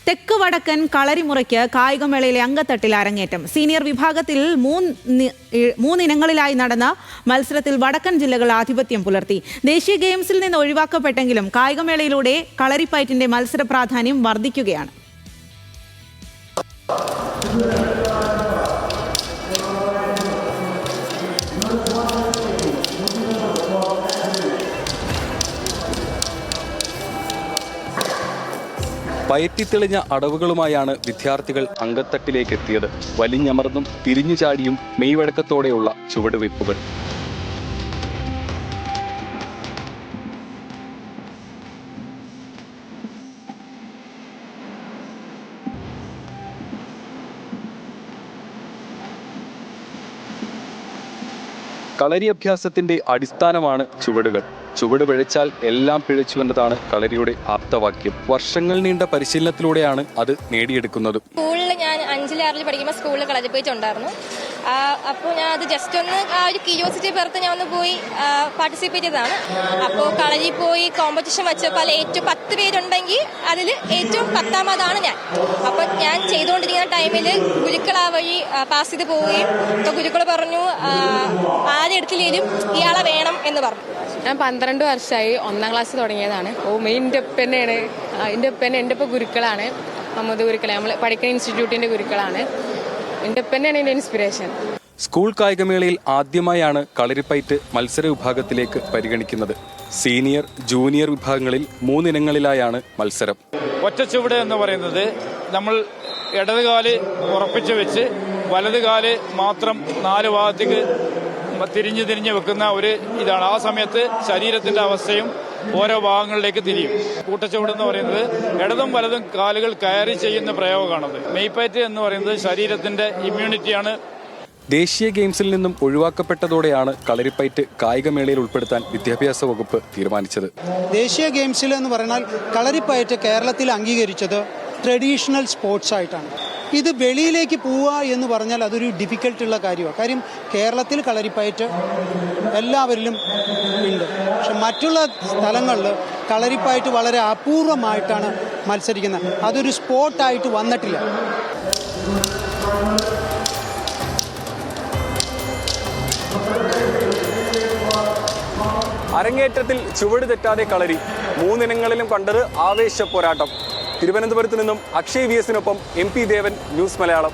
തെക്ക് വടക്കൻ കളരിമുറയ്ക്ക് കായികമേളയിലെ അങ്കത്തട്ടിൽ അരങ്ങേറ്റം. സീനിയർ വിഭാഗത്തിൽ മൂന്നിനങ്ങളിലായി നടന്ന മത്സരത്തിൽ വടക്കൻ ജില്ലകൾ ആധിപത്യം പുലർത്തി. ദേശീയ ഗെയിംസിൽ നിന്ന് ഒഴിവാക്കപ്പെട്ടെങ്കിലും കായികമേളയിലൂടെ കളരിപ്പയറ്റിന്റെ മത്സര പ്രാധാന്യം വർദ്ധിക്കുകയാണ്. പയറ്റിത്തെളിഞ്ഞ അടവുകളുമായാണ് വിദ്യാർത്ഥികൾ അങ്കത്തട്ടിലേക്ക് എത്തിയത്. വലിഞ്ഞമർന്നും തിരിഞ്ഞു ചാടിയും മെയ്വഴക്കത്തോടെയുള്ള ചുവടുവയ്പ്പുകൾ. കളരി അഭ്യാസത്തിന്റെ അടിസ്ഥാനമാണ് ചുവടുകൾ. ചുവട് പിഴച്ചാൽ എല്ലാം പിഴച്ചു എന്നതാണ് കളരിയുടെ ആപ്തവാക്യം. വർഷങ്ങൾ നീണ്ട പരിശീലനത്തിലൂടെയാണ് അത് നേടിയെടുക്കുന്നത്. സ്കൂളിൽ ഞാൻ 5ൽ 6ൽ പഠിക്കുമ്പോൾ സ്കൂളിൽ കളരിപ്പയറ്റ് ഉണ്ടായിരുന്നു. അപ്പോൾ ഞാൻ അത് ജസ്റ്റ് ഒന്ന് ആ ഒരു ക്യൂരിയോസിറ്റി പുറത്ത് ഞാൻ ഒന്ന് പോയി പാർട്ടിസിപ്പേറ്റ് ചെയ്തതാണ്. അപ്പോൾ കളരി പോയി കോമ്പറ്റീഷൻ വെച്ചപ്പോൾ ഏറ്റവും 10 പേരുണ്ടെങ്കിൽ അതിൽ ഏറ്റവും 10ാമതാണ് ഞാൻ. അപ്പോൾ ഞാൻ ചെയ്തുകൊണ്ടിരിക്കുന്ന ടൈമിൽ ഗുരുക്കൾ ആ വഴി പാസ് ചെയ്ത് പോവുകയും അപ്പോൾ ഗുരുക്കൾ പറഞ്ഞു ആരെടുത്തില്ലേലും ഇയാളെ വേണം എന്ന് പറഞ്ഞു. ഞാൻ 12 വർഷമായി 1ാം ക്ലാസ് തുടങ്ങിയതാണ്. എൻ്റെ ഒപ്പന്നെയാണ്. എൻ്റെ ഒപ്പം ഗുരുക്കളാണ്. മമ്മൂദ് ഗുരുക്കളെ നമ്മൾ പഠിക്കുന്ന ഇൻസ്റ്റിറ്റ്യൂട്ടിന്റെ ഗുരുക്കളാണ്. എൻ്റെ ഒപ്പന്നെയാണ് എൻ്റെ ഇൻസ്പിറേഷൻ. സ്കൂൾ കായികമേളയിൽ ആദ്യമായാണ് കളരിപ്പയറ്റ് മത്സര വിഭാഗത്തിലേക്ക് പരിഗണിക്കുന്നത്. സീനിയർ, ജൂനിയർ വിഭാഗങ്ങളിൽ 3 ഇനങ്ങളിലായാണ് മത്സരം. ഒറ്റച്ചുവട് എന്ന് പറയുന്നത് നമ്മൾ ഇടതുകാല് ഉറപ്പിച്ചു വെച്ച് വലതുകാല് മാത്രം 4 ഭാഗത്തേക്ക് തിരിഞ്ഞ് വെക്കുന്ന ഒരു ഇതാണ്. ആ സമയത്ത് ശരീരത്തിന്റെ അവസ്ഥയും ഓരോ ഭാഗങ്ങളിലേക്ക് തിരിയും. കൂട്ടച്ചുവട് എന്ന് പറയുന്നത് ഇടതും വലതും കാലുകൾ കയറി ചെയ്യുന്ന പ്രയോഗമാണത്. മെയ്പ്പയറ്റ് എന്ന് പറയുന്നത് ശരീരത്തിന്റെ ഇമ്മ്യൂണിറ്റിയാണ്. ദേശീയ ഗെയിംസിൽ നിന്നും ഒഴിവാക്കപ്പെട്ടതോടെയാണ് കളരിപ്പയറ്റ് കായികമേളയിൽ ഉൾപ്പെടുത്താൻ വിദ്യാഭ്യാസ വകുപ്പ് തീരുമാനിച്ചത്. ദേശീയ ഗെയിംസിൽ എന്ന് പറഞ്ഞാൽ കളരിപ്പയറ്റ് കേരളത്തിൽ അംഗീകരിച്ചത് ട്രഡീഷണൽ സ്പോർട്സ് ആയിട്ടാണ്. ഇത് വെളിയിലേക്ക് പോവുക എന്ന് പറഞ്ഞാൽ അതൊരു ഡിഫിക്കൽട്ടുള്ള കാര്യമാണ്. കാര്യം കേരളത്തിൽ കളരിപ്പയറ്റ് എല്ലാവരിലും ഉണ്ട്. പക്ഷെ മറ്റുള്ള സ്ഥലങ്ങളിൽ കളരിപ്പയറ്റ് വളരെ അപൂർവമായിട്ടാണ് മത്സരിക്കുന്നത്. അതൊരു സ്പോർട്ടായിട്ട് വന്നിട്ടില്ല. അരങ്ങേറ്റത്തിൽ ചുവട് തെറ്റാതെ കളരി. 3 ഇനങ്ങളിലും കണ്ടത് ആവേശ പോരാട്ടം. തിരുവനന്തപുരത്ത് നിന്നും അക്ഷയ് VS-നൊപ്പം MP ദേവൻ, ന്യൂസ് മലയാളം.